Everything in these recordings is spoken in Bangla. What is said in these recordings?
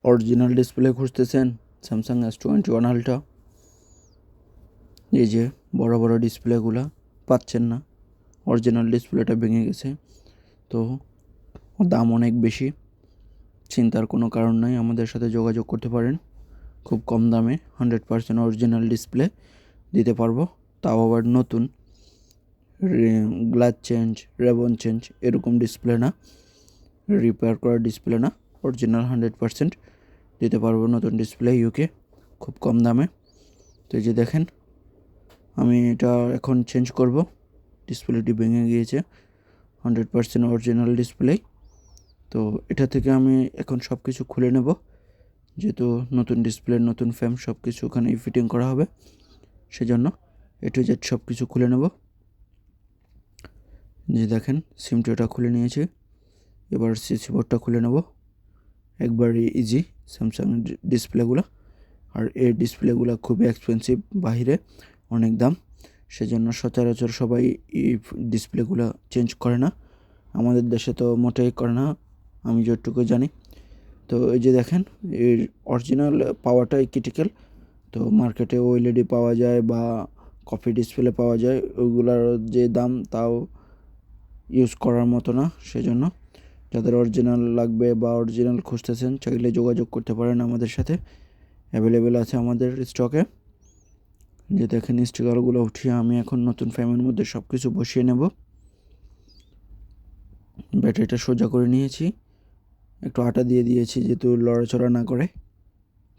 অরিজিনাল ডিসপ্লে খুঁজতেছেন স্যামসাং S21 আলট্রা, এই যে বড় বড় ডিসপ্লেগুলো পাচ্ছেন না, অরিজিনাল ডিসপ্লেটা ভেঙে গেছে, তো দাম অনেক বেশি। চিন্তার কোনো কারণ নাই, আমাদের সাথে যোগাযোগ করতে পারেন। খুব কম দামে 100% অরিজিনাল ডিসপ্লে দিতে পারবো, তাও আবার নতুন, গ্লাস চেঞ্জ, রেবন চেঞ্জ এরকম ডিসপ্লে না, রিপেয়ার করা ডিসপ্লে না, অরিজিনাল 100% দিতে পারবো নতুন ডিসপ্লে ইউকে, খুব কম দামে। তো এই যে দেখেন, আমি এটা এখন চেঞ্জ করব, ডিসপ্লেটি ভেঙে গিয়েছে, 100% অরিজিনাল ডিসপ্লে। তো এটা থেকে আমি এখন সব কিছু খুলে নেব, যেহেতু নতুন ডিসপ্লে, নতুন ফ্রেম সব কিছু ওখানে ফিটিং করা হবে, সেজন্য এটু জেড সব কিছু খুলে নেব। যে দেখেন, সিমটা খুলে নিয়েছি, এবার সিসি বোর্ডটা খুলে নেব। একবারই ইজি স্যামসাং ডিসপ্লেগুলো, আর এই ডিসপ্লেগুলো খুবই এক্সপেন্সিভ, বাইরে অনেক দাম, সেজন্য সচরাচর সবাই এই ডিসপ্লেগুলো চেঞ্জ করে না, আমাদের দেশে তো মোটেই করে না, আমি যেটুকু জানি। তো এই যে দেখেন, এর অরিজিনাল পাওয়াটাই ক্রিটিক্যাল। তো মার্কেটে ওএলইডি পাওয়া যায় বা কফি ডিসপ্লে পাওয়া যায়, ওইগুলোর যে দাম তাও ইউজ করার মতো না, সেজন্য যাদের অরিজিনাল লাগবে বা অরিজিনাল খুঁজতেছেন চাইলে যোগাযোগ করতে পারেন আমাদের সাথে, অ্যাভেলেবেল আছে আমাদের স্টকে। যে দেখেন, স্টিকারগুলো উঠিয়ে আমি এখন নতুন ফ্রেমের মধ্যে সব কিছু বসিয়ে নেব। ব্যাটারিটা সোজা করে নিয়েছি, একটু আটা দিয়ে দিয়েছি যেহেতু লড়াচড়া না করে।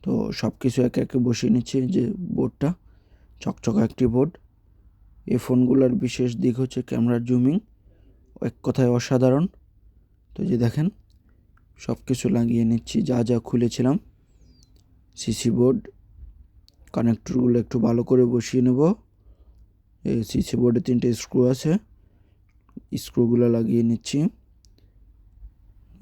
তো সব কিছু একে একে বসিয়ে নিচ্ছি। যে বোর্ডটা চকচকা একটি বোর্ড। এই ফোনগুলোর বিশেষ দিক হচ্ছে ক্যামেরার জুমিং, এক কথায় অসাধারণ। তো যে দেখেন, সব কিছু লাগিয়ে নিচ্ছি যা যা খুলেছিলাম। সিসি বোর্ড কানেক্টরগুলো একটু ভালো করে বসিয়ে নেব। এই সিসি বোর্ডে 3টে স্ক্রু আছে, স্ক্রুগুলো লাগিয়ে নিচ্ছি।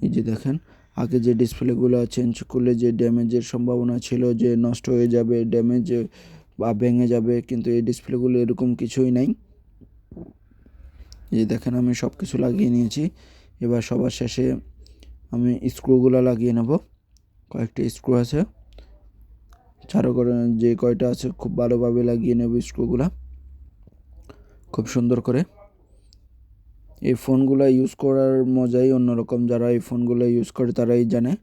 এই যে দেখেন, আগে যে ডিসপ্লেগুলো চেঞ্জ করলে যে ড্যামেজের সম্ভাবনা ছিল, যে নষ্ট হয়ে যাবে, ড্যামেজ বা ভেঙে যাবে, কিন্তু এই ডিসপ্লেগুলো এরকম কিছুই নাই। এই দেখেন, আমি সব কিছু লাগিয়ে নিয়েছি। এবার সবার শেষে আমি স্ক্রুগুলো লাগিয়ে নেব। কয়েকটি স্ক্রু আছে, চারো করে যে কয়টা আছে খুব ভালোভাবে লাগিয়ে নেব স্ক্রুগুলো খুব সুন্দর করে। এই ফোনগুলো ইউজ করার মজাই অন্যরকম, যারা এই ফোনগুলো ইউজ করে তারাই জানে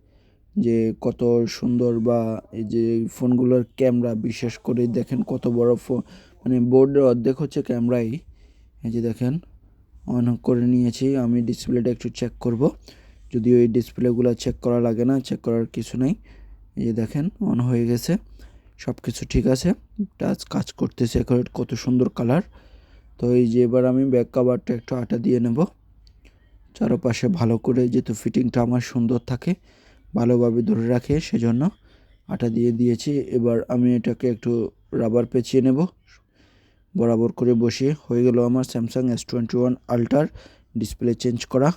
যে কত সুন্দর, বা এই যে ফোনগুলোর ক্যামেরা, বিশেষ করে দেখেন কত বড় ফোন, মানে বোর্ডের অর্ধেক হচ্ছে ক্যামেরাই। এই যে দেখেন, অন করে নিয়েছি, আমি ডিসপ্লেটা একটু চেক করব, যদিও এই ডিসপ্লেগুলো চেক করা লাগে না, চেক করার কিছু নেই। এই যে দেখেন, অন হয়ে গেছে, সব কিছু ঠিক আছে, টাচ কাজ করতেছে, কত সুন্দর কালার। তো এই যে এবার আমি ব্যাক কভারটা একটু আটা দিয়ে নেব চারপাশে ভালো করে, যেহেতু ফিটিংটা আমার সুন্দর থাকে, ভালোভাবে ধরে রাখে, সেজন্য আটা দিয়ে দিয়েছি। এবার আমি এটাকে একটু রাবার পেঁচিয়ে নেব, বরাবর করে বসিয়ে হয়ে গেল আমার স্যামসাং S21 আলট্রার ডিসপ্লে চেঞ্জ করা।